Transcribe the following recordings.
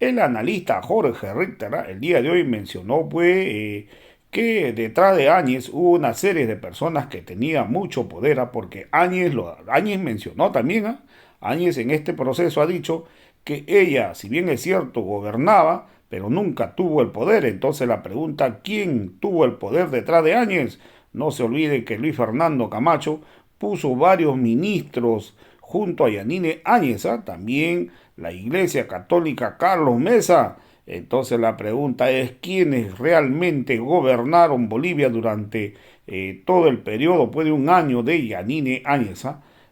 El analista Jorge Richter el día de hoy mencionó que detrás de Áñez hubo una serie de personas que tenían mucho poder, porque Áñez mencionó también, Áñez en este proceso ha dicho que ella, si bien es cierto, gobernaba, pero nunca tuvo el poder. Entonces la pregunta, ¿quién tuvo el poder detrás de Áñez? No se olvide que Luis Fernando Camacho puso varios ministros junto a Yanine Áñez, también la Iglesia Católica Carlos Mesa. Entonces la pregunta es, ¿quiénes realmente gobernaron Bolivia durante todo el periodo, pues de un año de Yanine Áñez?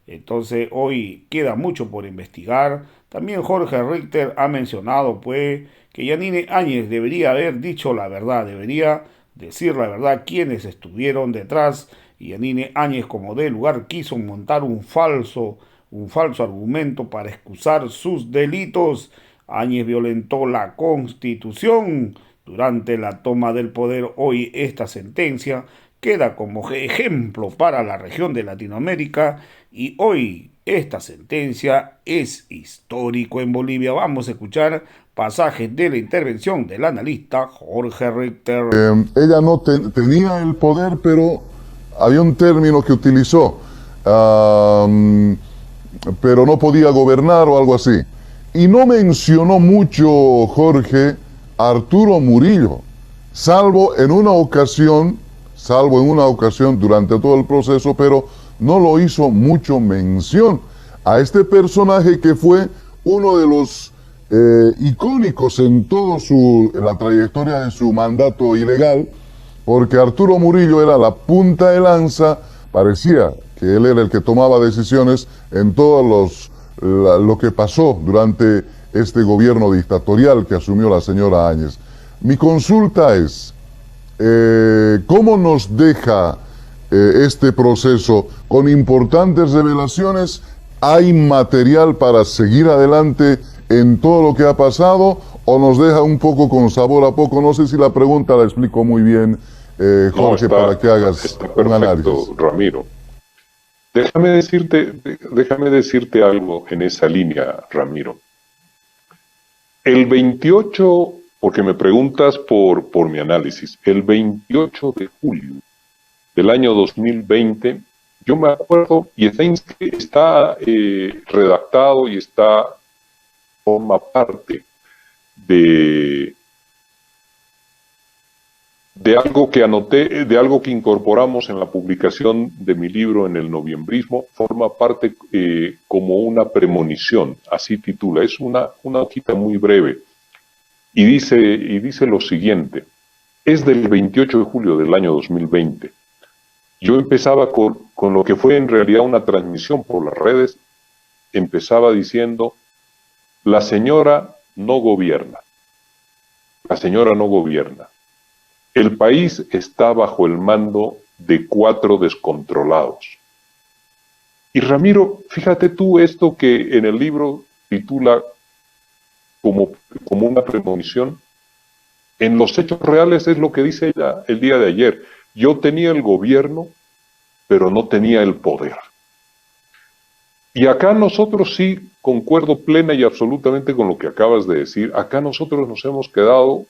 Entonces hoy queda mucho por investigar. También Jorge Richter ha mencionado pues que Yanine Áñez debería haber dicho la verdad, debería decir la verdad quiénes estuvieron detrás. Y Yanine Áñez, como de lugar, quiso montar un falso argumento para excusar sus delitos. Áñez violentó la Constitución durante la toma del poder. Hoy esta sentencia queda como ejemplo para la región de Latinoamérica y hoy esta sentencia es histórico en Bolivia. Vamos a escuchar pasajes de la intervención del analista Jorge Richter. Ella no tenía el poder, pero había un término que utilizó, pero no podía gobernar o algo así. Y no mencionó mucho, Jorge, a Arturo Murillo, salvo en una ocasión durante todo el proceso, pero no lo hizo mucho mención a este personaje que fue uno de los icónicos en la trayectoria de su mandato ilegal, porque Arturo Murillo era la punta de lanza, parecía que él era el que tomaba decisiones en lo que pasó durante este gobierno dictatorial que asumió la señora Áñez. Mi consulta es, ¿cómo nos deja este proceso con importantes revelaciones? ¿Hay material para seguir adelante en todo lo que ha pasado o nos deja un poco con sabor a poco? No sé si la pregunta la explico muy bien, Jorge, para que hagas un análisis. Ramiro. Déjame decirte algo en esa línea, Ramiro. El 28, porque me preguntas por mi análisis, el 28 de julio del año 2020, yo me acuerdo, y está redactado y forma parte de algo que anoté, de algo que incorporamos en la publicación de mi libro en el noviembrismo, forma parte como una premonición, así titula, es una hojita muy breve, y dice lo siguiente: es del 28 de julio del año 2020. Yo empezaba con lo que fue en realidad una transmisión por las redes, empezaba diciendo: la señora no gobierna, la señora no gobierna. El país está bajo el mando de 4 descontrolados. Y Ramiro, fíjate tú esto que en el libro titula como una premonición. En los hechos reales es lo que dice ella el día de ayer. Yo tenía el gobierno, pero no tenía el poder. Y acá nosotros sí, concuerdo plena y absolutamente con lo que acabas de decir, acá nosotros nos hemos quedado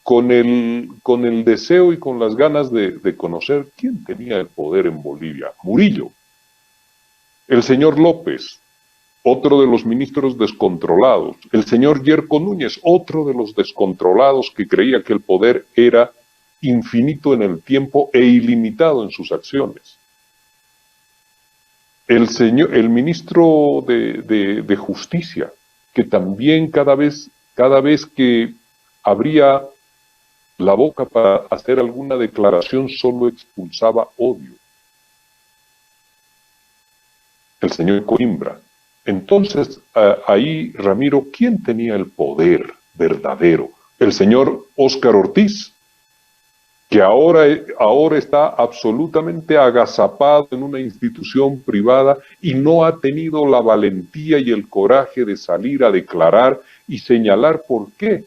con el deseo y con las ganas de conocer quién tenía el poder en Bolivia. Murillo, el señor López, otro de los ministros descontrolados, el señor Yerko Núñez, otro de los descontrolados que creía que el poder era infinito en el tiempo e ilimitado en sus acciones. El ministro de Justicia, que también cada vez que abría la boca para hacer alguna declaración solo expulsaba odio. El señor Coimbra. Entonces, ahí, Ramiro, ¿quién tenía el poder verdadero? El señor Óscar Ortiz, que ahora está absolutamente agazapado en una institución privada y no ha tenido la valentía y el coraje de salir a declarar y señalar por qué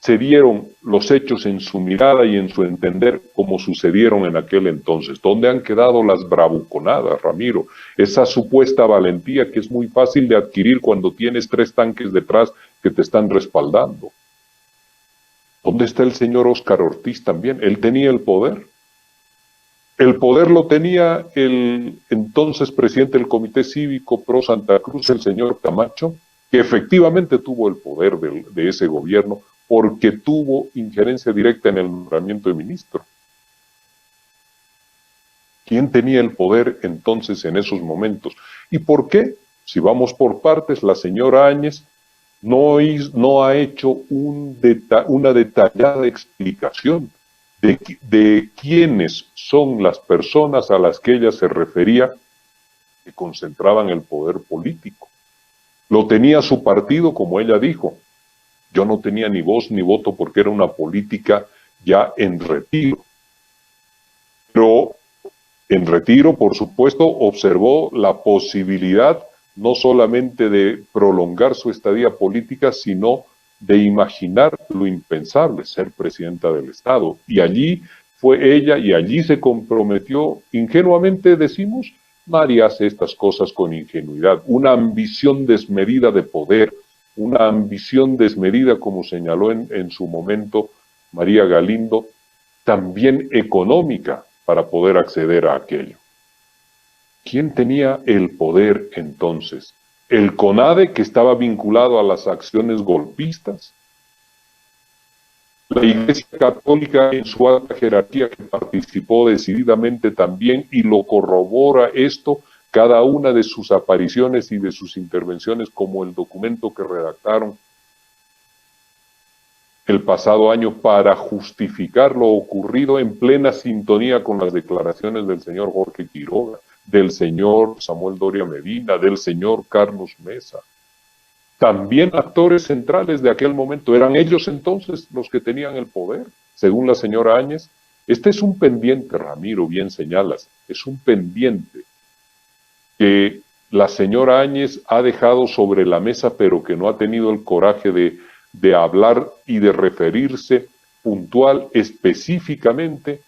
se dieron los hechos en su mirada y en su entender como sucedieron en aquel entonces. ¿Dónde han quedado las bravuconadas, Ramiro? Esa supuesta valentía que es muy fácil de adquirir cuando tienes 3 tanques detrás que te están respaldando. ¿Dónde está el señor Óscar Ortiz también? Él tenía el poder. El poder lo tenía el entonces presidente del Comité Cívico Pro Santa Cruz, el señor Camacho, que efectivamente tuvo el poder de ese gobierno porque tuvo injerencia directa en el nombramiento de ministro. ¿Quién tenía el poder entonces en esos momentos? ¿Y por qué? Si vamos por partes, la señora Áñez no ha hecho una detallada explicación de quiénes son las personas a las que ella se refería que concentraban el poder político. Lo tenía su partido, como ella dijo. Yo no tenía ni voz ni voto porque era una política ya en retiro. Pero en retiro, por supuesto, observó la posibilidad no solamente de prolongar su estadía política, sino de imaginar lo impensable, ser presidenta del Estado. Y allí fue ella y allí se comprometió, ingenuamente decimos, María hace estas cosas con ingenuidad, una ambición desmedida de poder, una ambición desmedida, como señaló en su momento María Galindo, también económica para poder acceder a aquello. ¿Quién tenía el poder entonces? ¿El CONADE, que estaba vinculado a las acciones golpistas? La Iglesia Católica en su alta jerarquía, que participó decididamente también, y lo corrobora esto cada una de sus apariciones y de sus intervenciones, como el documento que redactaron el pasado año para justificar lo ocurrido en plena sintonía con las declaraciones del señor Jorge Quiroga, del señor Samuel Doria Medina, del señor Carlos Mesa. También actores centrales de aquel momento, eran ellos entonces los que tenían el poder, según la señora Áñez. Este es un pendiente, Ramiro, bien señalas, es un pendiente que la señora Áñez ha dejado sobre la mesa, pero que no ha tenido el coraje de hablar y de referirse puntual, específicamente,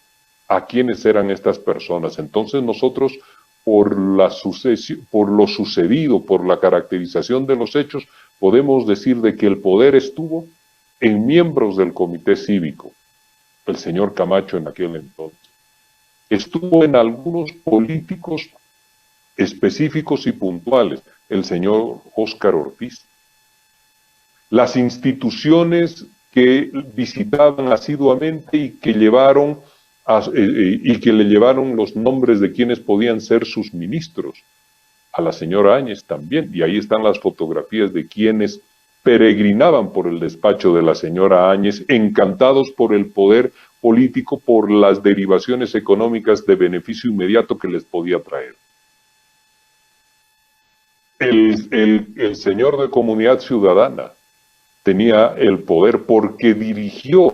a quiénes eran estas personas. Entonces nosotros, por lo sucedido, por la caracterización de los hechos, podemos decir de que el poder estuvo en miembros del Comité Cívico, el señor Camacho en aquel entonces. Estuvo en algunos políticos específicos y puntuales, el señor Óscar Ortiz. Las instituciones que visitaban asiduamente y que le llevaron los nombres de quienes podían ser sus ministros. A la señora Áñez también, y ahí están las fotografías de quienes peregrinaban por el despacho de la señora Áñez, encantados por el poder político, por las derivaciones económicas de beneficio inmediato que les podía traer. El señor de Comunidad Ciudadana tenía el poder porque dirigió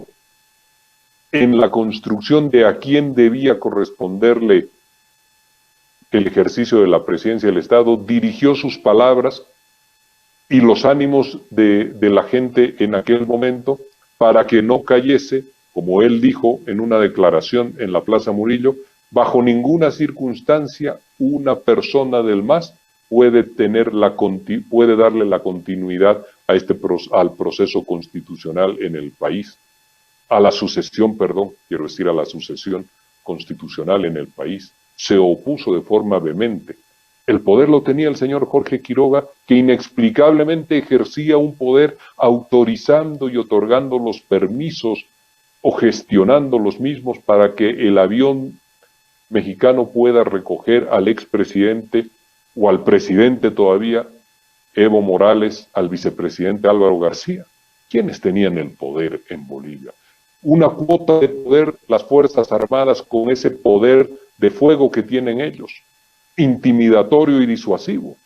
en la construcción de a quién debía corresponderle el ejercicio de la presidencia del Estado, dirigió sus palabras y los ánimos de la gente en aquel momento para que no cayese, como él dijo en una declaración en la Plaza Murillo, bajo ninguna circunstancia una persona del MAS puede darle la continuidad al proceso constitucional en el país, a la sucesión constitucional en el país. Se opuso de forma vehemente. El poder lo tenía el señor Jorge Quiroga, que inexplicablemente ejercía un poder autorizando y otorgando los permisos o gestionando los mismos para que el avión mexicano pueda recoger al expresidente o al presidente todavía, Evo Morales, al vicepresidente Álvaro García. ¿Quiénes tenían el poder en Bolivia? Una cuota de poder, las Fuerzas Armadas, con ese poder de fuego que tienen ellos, intimidatorio y disuasivo.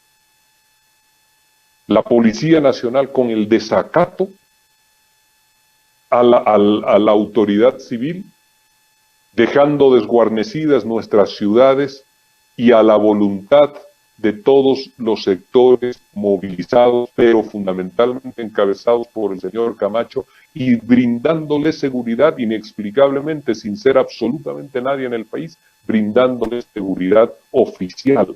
La Policía Nacional con el desacato a la autoridad civil, dejando desguarnecidas nuestras ciudades y a la voluntad de todos los sectores movilizados, pero fundamentalmente encabezados por el señor Camacho, y brindándole seguridad inexplicablemente, sin ser absolutamente nadie en el país, brindándole seguridad oficial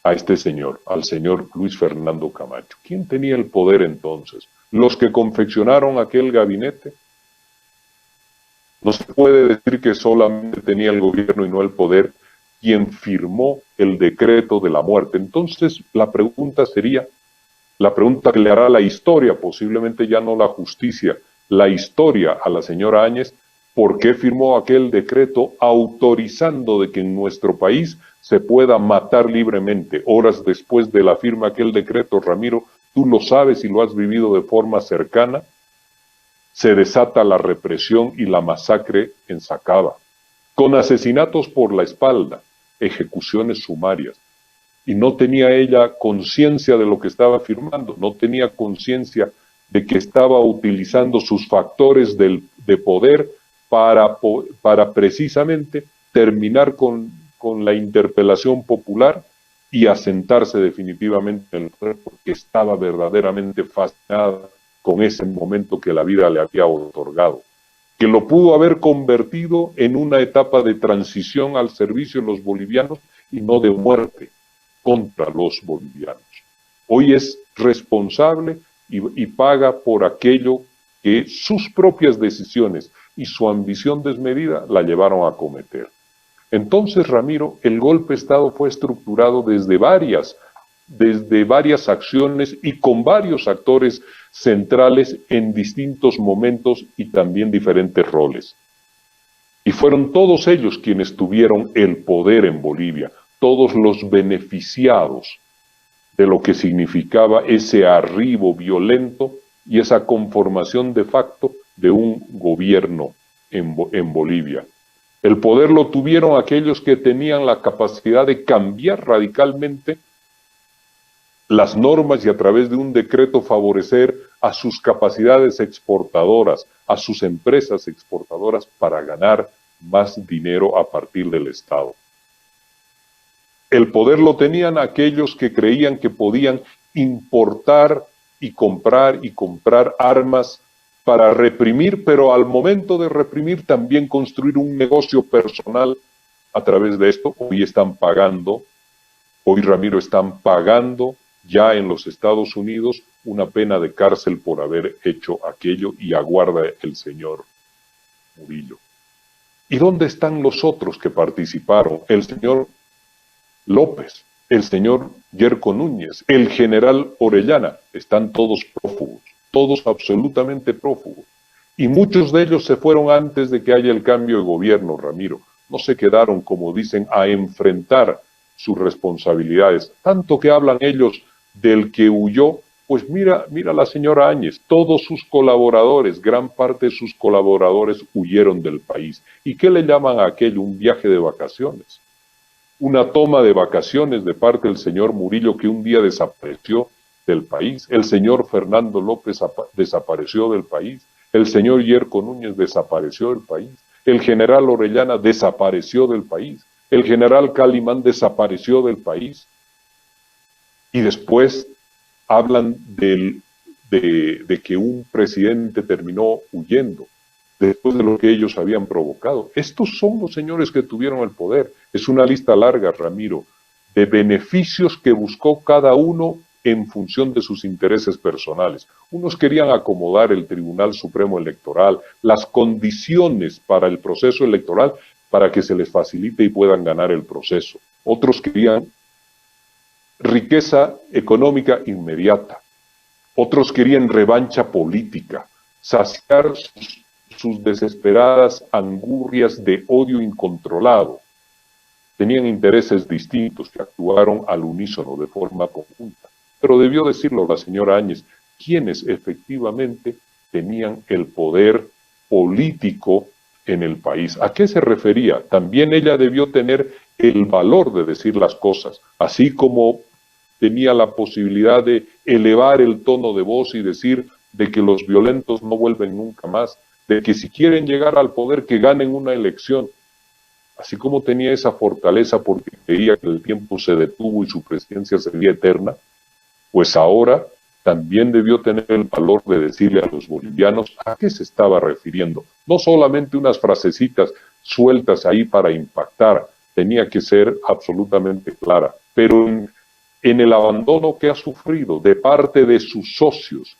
a este señor, al señor Luis Fernando Camacho. ¿Quién tenía el poder entonces? ¿Los que confeccionaron aquel gabinete? No se puede decir que solamente tenía el gobierno y no el poder quien firmó el decreto de la muerte. Entonces la pregunta sería, la pregunta que le hará la historia, posiblemente ya no la justicia, la historia a la señora Áñez, ¿por qué firmó aquel decreto autorizando de que en nuestro país se pueda matar libremente? Horas después de la firma de aquel decreto, Ramiro, tú lo sabes y lo has vivido de forma cercana, se desata la represión y la masacre en Sacaba, con asesinatos por la espalda, ejecuciones sumarias. Y no tenía ella conciencia de lo que estaba firmando, no tenía conciencia de que estaba utilizando sus factores de poder para precisamente terminar con la interpelación popular y asentarse definitivamente en el poder, porque estaba verdaderamente fascinada con ese momento que la vida le había otorgado, que lo pudo haber convertido en una etapa de transición al servicio de los bolivianos y no de muerte contra los bolivianos. Hoy es responsable y paga por aquello que sus propias decisiones y su ambición desmedida la llevaron a cometer. Entonces, Ramiro, el golpe de Estado fue estructurado desde varias acciones y con varios actores centrales en distintos momentos y también diferentes roles. Y fueron todos ellos quienes tuvieron el poder en Bolivia, todos los beneficiados de lo que significaba ese arribo violento y esa conformación de facto de un gobierno en Bolivia. El poder lo tuvieron aquellos que tenían la capacidad de cambiar radicalmente las normas y a través de un decreto favorecer a sus capacidades exportadoras, a sus empresas exportadoras para ganar más dinero a partir del Estado. El poder lo tenían aquellos que creían que podían importar y comprar armas para reprimir, pero al momento de reprimir también construir un negocio personal a través de esto. Hoy están pagando, hoy Ramiro están pagando ya en los Estados Unidos una pena de cárcel por haber hecho aquello y aguarda el señor Murillo. ¿Y dónde están los otros que participaron? El señor López, el señor Yerko Núñez, el general Orellana, están todos prófugos, todos absolutamente prófugos. Y muchos de ellos se fueron antes de que haya el cambio de gobierno, Ramiro. No se quedaron, como dicen, a enfrentar sus responsabilidades. Tanto que hablan ellos del que huyó, pues mira la señora Áñez, todos sus colaboradores, gran parte de sus colaboradores huyeron del país. ¿Y qué le llaman a aquello? Un viaje de vacaciones. Una toma de vacaciones de parte del señor Murillo, que un día desapareció del país. El señor Fernando López desapareció del país. El señor Yerko Núñez desapareció del país. El general Orellana desapareció del país. El general Calimán desapareció del país. Y después hablan de que un presidente terminó huyendo después de lo que ellos habían provocado. Estos son los señores que tuvieron el poder. Es una lista larga, Ramiro, de beneficios que buscó cada uno en función de sus intereses personales. Unos querían acomodar el Tribunal Supremo Electoral, las condiciones para el proceso electoral para que se les facilite y puedan ganar el proceso. Otros querían riqueza económica inmediata. Otros querían revancha política, saciar sus desesperadas angurrias de odio incontrolado. Tenían intereses distintos que actuaron al unísono de forma conjunta. Pero debió decirlo la señora Áñez, quienes efectivamente tenían el poder político en el país. ¿A qué se refería? También ella debió tener el valor de decir las cosas, así como tenía la posibilidad de elevar el tono de voz y decir de que los violentos no vuelven nunca más, de que si quieren llegar al poder que ganen una elección. Así como tenía esa fortaleza porque creía que el tiempo se detuvo y su presidencia sería eterna, pues ahora también debió tener el valor de decirle a los bolivianos a qué se estaba refiriendo. No solamente unas frasecitas sueltas ahí para impactar, tenía que ser absolutamente clara. Pero en el abandono que ha sufrido de parte de sus socios,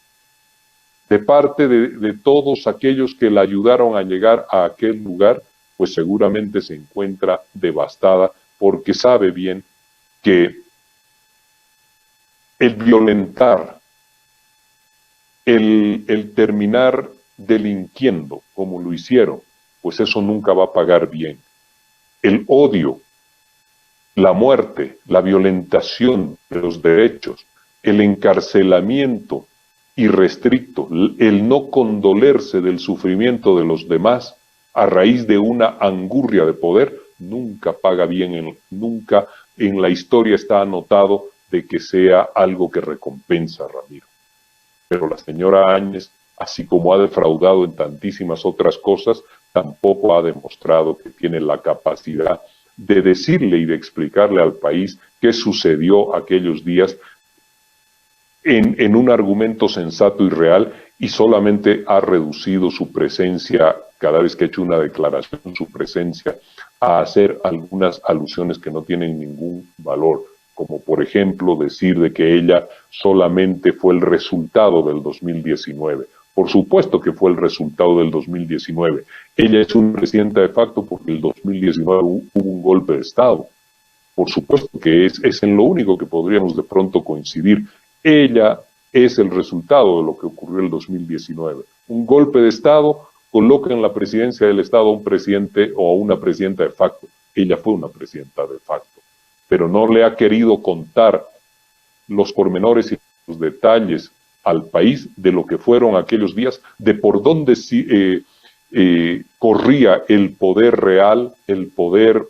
de parte de todos aquellos que la ayudaron a llegar a aquel lugar, pues seguramente se encuentra devastada porque sabe bien que el violentar, el terminar delinquiendo como lo hicieron, pues eso nunca va a pagar bien. El odio, la muerte, la violentación de los derechos, el encarcelamiento irrestricto, el no condolerse del sufrimiento de los demás a raíz de una angurria de poder, nunca paga bien, nunca en la historia está anotado de que sea algo que recompensa, Ramiro. Pero la señora Áñez, así como ha defraudado en tantísimas otras cosas, tampoco ha demostrado que tiene la capacidad de decirle y de explicarle al país qué sucedió aquellos días en un argumento sensato y real, y solamente ha reducido su presencia, cada vez que ha hecho una declaración, su presencia, a hacer algunas alusiones que no tienen ningún valor, como por ejemplo decir de que ella solamente fue el resultado del 2019. Por supuesto que fue el resultado del 2019. Ella es una presidenta de facto porque el 2019 hubo un golpe de Estado. Por supuesto que es en lo único que podríamos de pronto coincidir. Ella es el resultado de lo que ocurrió el 2019. Un golpe de Estado coloca en la presidencia del Estado a un presidente o a una presidenta de facto. Ella fue una presidenta de facto, pero no le ha querido contar los pormenores y los detalles al país de lo que fueron aquellos días, de por dónde corría el poder real, el poder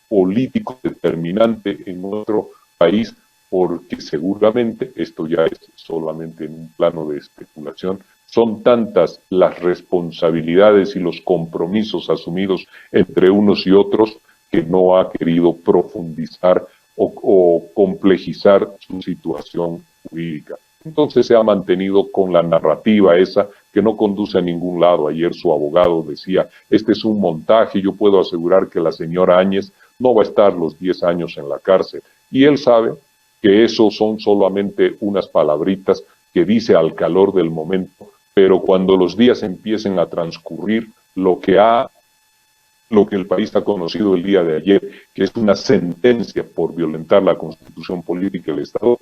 político determinante en nuestro país, porque seguramente, esto ya es solamente en un plano de especulación, son tantas las responsabilidades y los compromisos asumidos entre unos y otros que no ha querido profundizar o complejizar su situación jurídica. Entonces se ha mantenido con la narrativa esa que no conduce a ningún lado. Ayer su abogado decía, este es un montaje, yo puedo asegurar que la señora Áñez no va a estar los 10 años en la cárcel. Y él sabe que eso son solamente unas palabritas que dice al calor del momento, pero cuando los días empiecen a transcurrir, lo que el país ha conocido el día de ayer, que es una sentencia por violentar la Constitución política del Estado,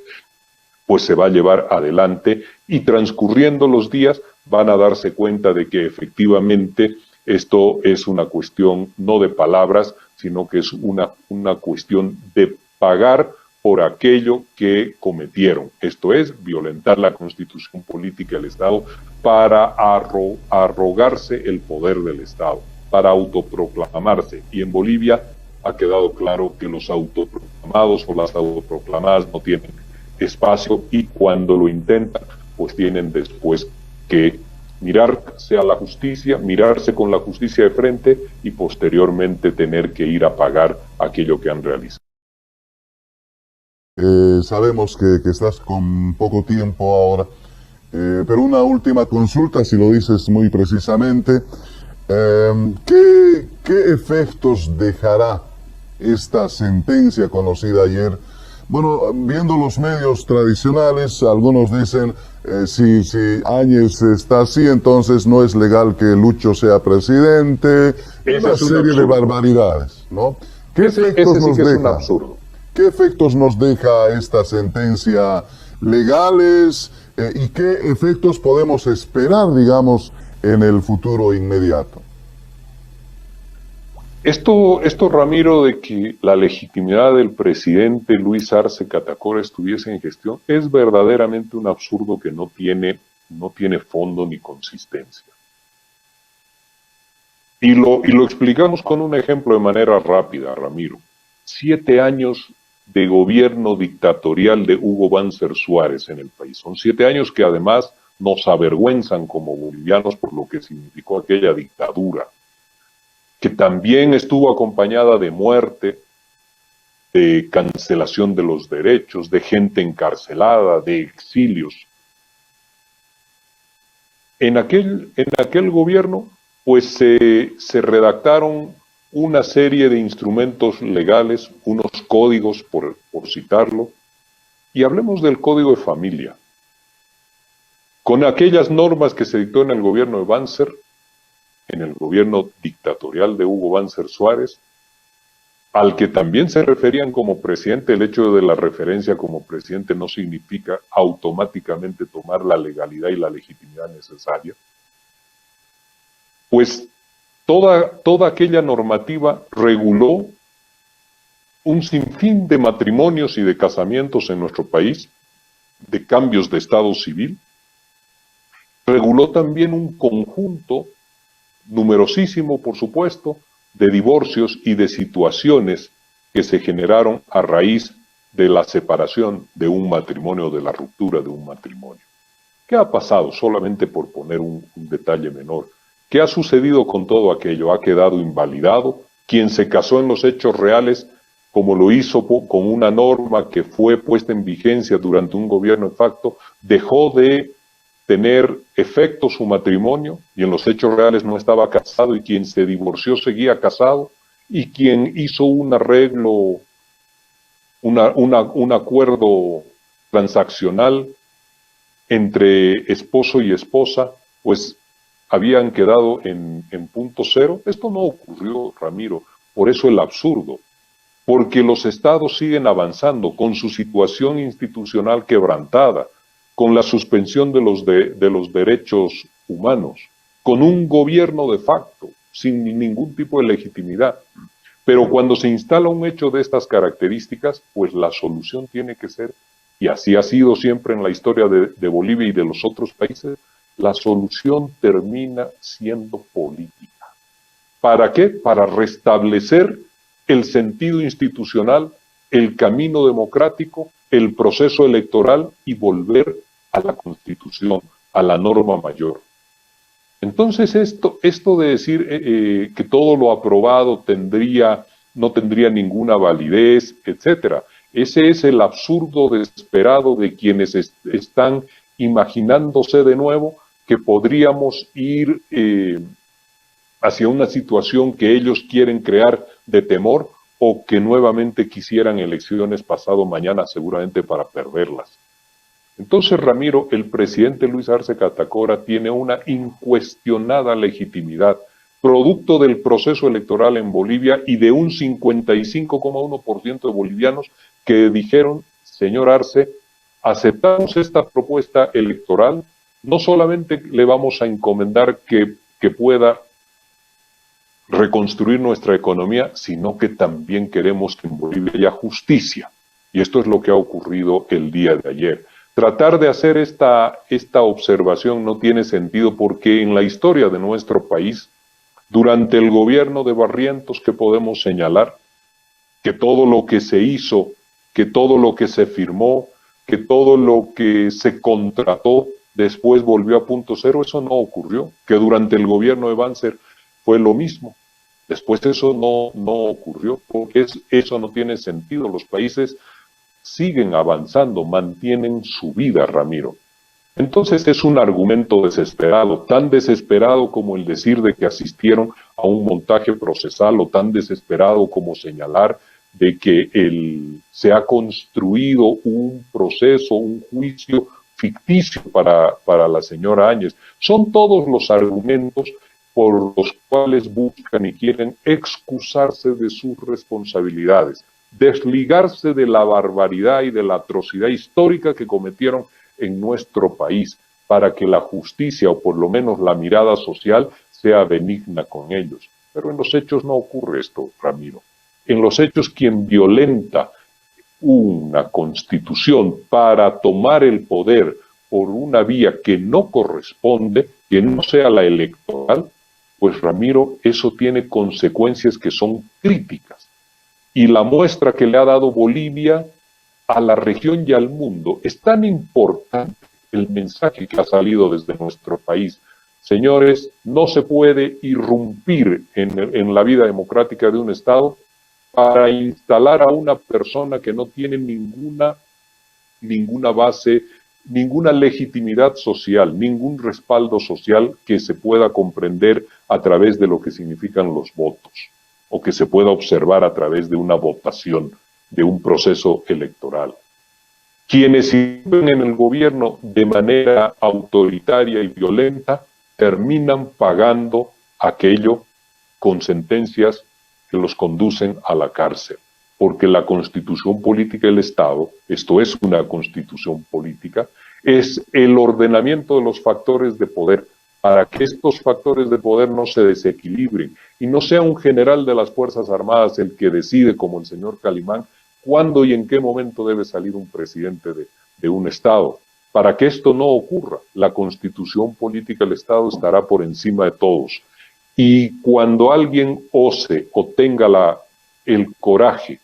pues se va a llevar adelante y transcurriendo los días van a darse cuenta de que efectivamente esto es una cuestión no de palabras, sino que es una cuestión de pagar por aquello que cometieron. Esto es, violentar la Constitución política del Estado para arrogarse el poder del Estado, para autoproclamarse. Y en Bolivia ha quedado claro que los autoproclamados o las autoproclamadas no tienen espacio y cuando lo intentan, pues tienen después que mirarse a la justicia, mirarse con la justicia de frente y posteriormente tener que ir a pagar aquello que han realizado. Sabemos que estás con poco tiempo ahora, pero una última consulta, si lo dices muy precisamente. ¿Qué efectos dejará esta sentencia conocida ayer? Bueno, viendo los medios tradicionales, algunos dicen, si Áñez está así, entonces no es legal que Lucho sea presidente, una serie de barbaridades, ¿no? ¿Qué efectos nos deja? Es un absurdo. ¿Qué efectos nos deja esta sentencia legales y qué efectos podemos esperar, digamos, en el futuro inmediato? Esto, Ramiro, de que la legitimidad del presidente Luis Arce Catacora estuviese en gestión, es verdaderamente un absurdo que no tiene fondo ni consistencia. Y lo explicamos con un ejemplo de manera rápida, Ramiro. 7 años de gobierno dictatorial de Hugo Banzer Suárez en el país. Son 7 años que además nos avergüenzan como bolivianos por lo que significó aquella dictadura, que también estuvo acompañada de muerte, de cancelación de los derechos, de gente encarcelada, de exilios. En aquel gobierno, pues se redactaron una serie de instrumentos legales, unos códigos, por citarlo, Y hablemos del Código de Familia. Con aquellas normas que se dictó en el gobierno de Banzer, en el gobierno dictatorial de Hugo Banzer Suárez, al que también se referían como presidente. El hecho de la referencia como presidente no significa automáticamente tomar la legalidad y la legitimidad necesaria. Pues toda aquella normativa reguló un sinfín de matrimonios y de casamientos en nuestro país, de cambios de estado civil. Reguló también un conjunto, numerosísimo por supuesto, de divorcios y de situaciones que se generaron a raíz de la separación de un matrimonio, de la ruptura de un matrimonio. ¿Qué ha pasado? Solamente por poner un detalle menor. ¿Qué ha sucedido con todo aquello? Ha quedado invalidado. Quien se casó en los hechos reales, como lo hizo con una norma que fue puesta en vigencia durante un gobierno de facto, dejó de tener efecto su matrimonio y en los hechos reales no estaba casado, y quien se divorció seguía casado, y quien hizo un arreglo, un acuerdo transaccional entre esposo y esposa, pues habían quedado en punto cero. Esto no ocurrió, Ramiro, por eso el absurdo, porque los estados siguen avanzando con su situación institucional quebrantada, con la suspensión de los derechos humanos, con un gobierno de facto, sin ningún tipo de legitimidad. Pero cuando se instala un hecho de estas características, pues la solución tiene que ser, y así ha sido siempre en la historia de Bolivia y de los otros países, la solución termina siendo política. ¿Para qué? Para restablecer el sentido institucional, el camino democrático, el proceso electoral y volver a la Constitución, a la norma mayor. Entonces esto de decir que todo lo aprobado no tendría ninguna validez, etcétera, ese es el absurdo desesperado de quienes están imaginándose de nuevo que podríamos ir hacia una situación que ellos quieren crear de temor, o que nuevamente quisieran elecciones pasado mañana seguramente para perderlas. Entonces, Ramiro, el presidente Luis Arce Catacora tiene una incuestionada legitimidad, producto del proceso electoral en Bolivia y de un 55,1% de bolivianos que dijeron: señor Arce, aceptamos esta propuesta electoral, no solamente le vamos a encomendar que pueda reconstruir nuestra economía, sino que también queremos que en Bolivia haya justicia. Y esto es lo que ha ocurrido el día de ayer. Tratar de hacer esta observación no tiene sentido, porque en la historia de nuestro país, durante el gobierno de Barrientos, que podemos señalar que todo lo que se hizo, que todo lo que se firmó, que todo lo que se contrató después volvió a punto cero. Eso no ocurrió. Que durante el gobierno de Banzer fue lo mismo. Después eso no ocurrió, porque eso no tiene sentido. Los países siguen avanzando, mantienen su vida, Ramiro. Entonces es un argumento desesperado, tan desesperado como el decir de que asistieron a un montaje procesal, o tan desesperado como señalar de que se ha construido un proceso, un juicio ficticio para la señora Áñez. Son todos los argumentos por los cuales buscan y quieren excusarse de sus responsabilidades, desligarse de la barbaridad y de la atrocidad histórica que cometieron en nuestro país, para que la justicia, o por lo menos la mirada social, sea benigna con ellos. Pero en los hechos no ocurre esto, Ramiro. En los hechos, quien violenta una constitución para tomar el poder por una vía que no corresponde, que no sea la electoral, pues, Ramiro, eso tiene consecuencias que son críticas. Y la muestra que le ha dado Bolivia a la región y al mundo es tan importante, el mensaje que ha salido desde nuestro país. Señores, no se puede irrumpir en la vida democrática de un Estado para instalar a una persona que no tiene ninguna base, ninguna legitimidad social, ningún respaldo social que se pueda comprender a través de lo que significan los votos, o que se pueda observar a través de una votación, de un proceso electoral. Quienes sirven en el gobierno de manera autoritaria y violenta terminan pagando aquello con sentencias que los conducen a la cárcel. Porque la constitución política del Estado, esto es una constitución política, es el ordenamiento de los factores de poder para que estos factores de poder no se desequilibren y no sea un general de las Fuerzas Armadas el que decide, como el señor Calimán, cuándo y en qué momento debe salir un presidente de un Estado. Para que esto no ocurra, la constitución política del Estado estará por encima de todos. Y cuando alguien ose o tenga el coraje,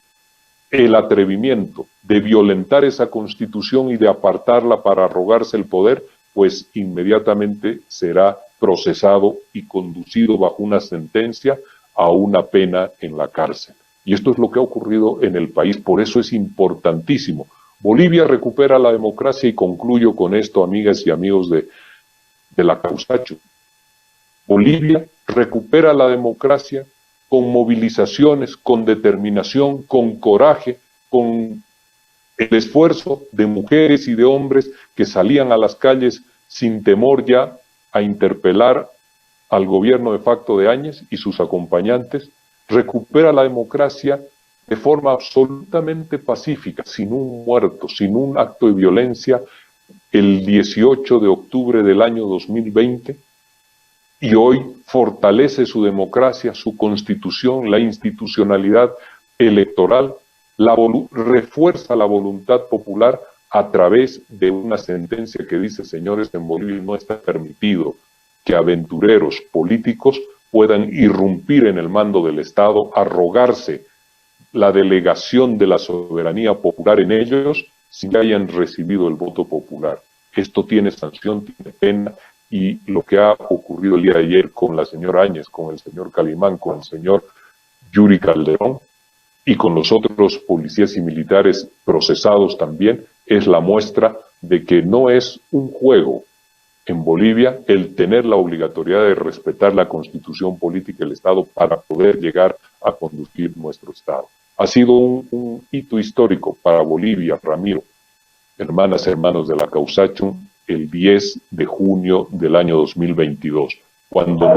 el atrevimiento de violentar esa constitución y de apartarla para arrogarse el poder, pues inmediatamente será procesado y conducido bajo una sentencia a una pena en la cárcel. Y esto es lo que ha ocurrido en el país, por eso es importantísimo. Bolivia recupera la democracia y concluyo con esto, amigas y amigos de la Causacho. Bolivia recupera la democracia con movilizaciones, con determinación, con coraje, con el esfuerzo de mujeres y de hombres que salían a las calles sin temor ya a interpelar al gobierno de facto de Áñez y sus acompañantes. Recupera la democracia de forma absolutamente pacífica, sin un muerto, sin un acto de violencia, el 18 de octubre del año 2020, y hoy fortalece su democracia, su constitución, la institucionalidad electoral, refuerza la voluntad popular a través de una sentencia que dice: señores, en Bolivia no está permitido que aventureros políticos puedan irrumpir en el mando del Estado, arrogarse la delegación de la soberanía popular en ellos sin que hayan recibido el voto popular. Esto tiene sanción, tiene pena, y lo que ha ocurrido el día de ayer con la señora Áñez, con el señor Calimán, con el señor Yuri Calderón y con los otros policías y militares procesados también, es la muestra de que no es un juego en Bolivia el tener la obligatoriedad de respetar la constitución política del Estado para poder llegar a conducir nuestro Estado. Ha sido un hito histórico para Bolivia, Ramiro, hermanas, hermanos de la Causacho, el 10 de junio del año 2022, cuando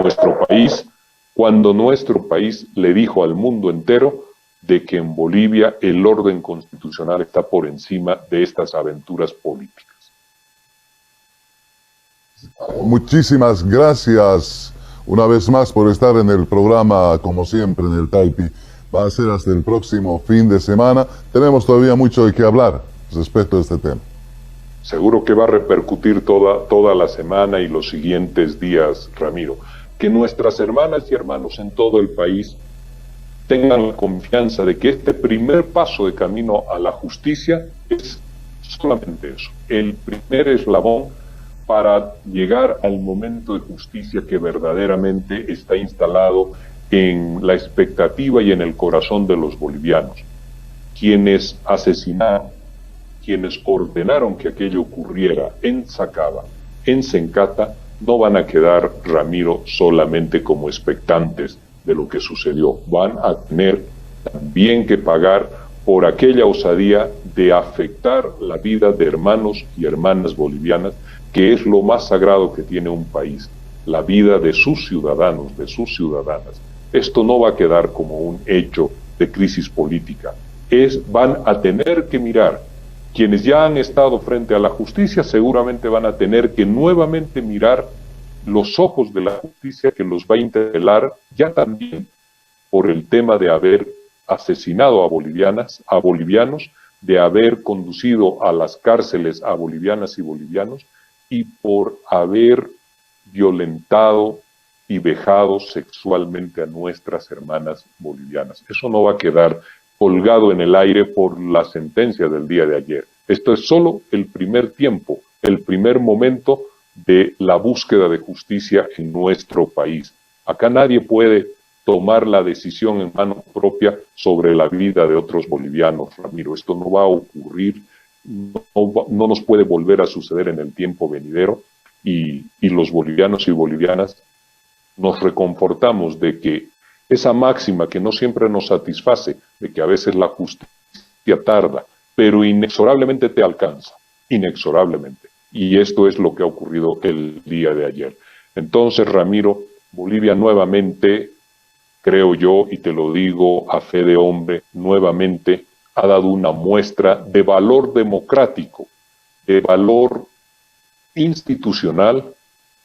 nuestro país le dijo al mundo entero de que en Bolivia el orden constitucional está por encima de estas aventuras políticas. Muchísimas gracias una vez más por estar en el programa, como siempre, en el Taipi. Va a ser hasta el próximo fin de semana. Tenemos todavía mucho de qué hablar respecto a este tema. Seguro que va a repercutir toda la semana y los siguientes días, Ramiro. Que nuestras hermanas y hermanos en todo el país tengan la confianza de que este primer paso de camino a la justicia es solamente eso, el primer eslabón para llegar al momento de justicia que verdaderamente está instalado en la expectativa y en el corazón de los bolivianos. Quienes asesinaron, quienes ordenaron que aquello ocurriera en Sacaba, en Sencata, no van a quedar, Ramiro, solamente como expectantes de lo que sucedió. Van a tener también que pagar por aquella osadía de afectar la vida de hermanos y hermanas bolivianas, que es lo más sagrado que tiene un país, la vida de sus ciudadanos, de sus ciudadanas. Esto no va a quedar como un hecho de crisis política. Van a tener que mirar. Quienes ya han estado frente a la justicia seguramente van a tener que nuevamente mirar los ojos de la justicia, que los va a interpelar ya también por el tema de haber asesinado a bolivianos, de haber conducido a las cárceles a bolivianas y bolivianos, y por haber violentado y vejado sexualmente a nuestras hermanas bolivianas. Eso no va a quedar colgado en el aire por la sentencia del día de ayer. Esto es solo el primer tiempo, el primer momento de la búsqueda de justicia en nuestro país. Acá nadie puede tomar la decisión en mano propia sobre la vida de otros bolivianos, Ramiro. Esto no va a ocurrir, no nos puede volver a suceder en el tiempo venidero, y los bolivianos y bolivianas nos reconfortamos de que esa máxima que no siempre nos satisface, de que a veces la justicia tarda, pero inexorablemente te alcanza, inexorablemente. Y esto es lo que ha ocurrido el día de ayer. Entonces, Ramiro, Bolivia nuevamente, creo yo, y te lo digo a fe de hombre, nuevamente ha dado una muestra de valor democrático, de valor institucional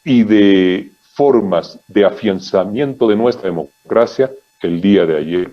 y de formas de afianzamiento de nuestra democracia el día de ayer.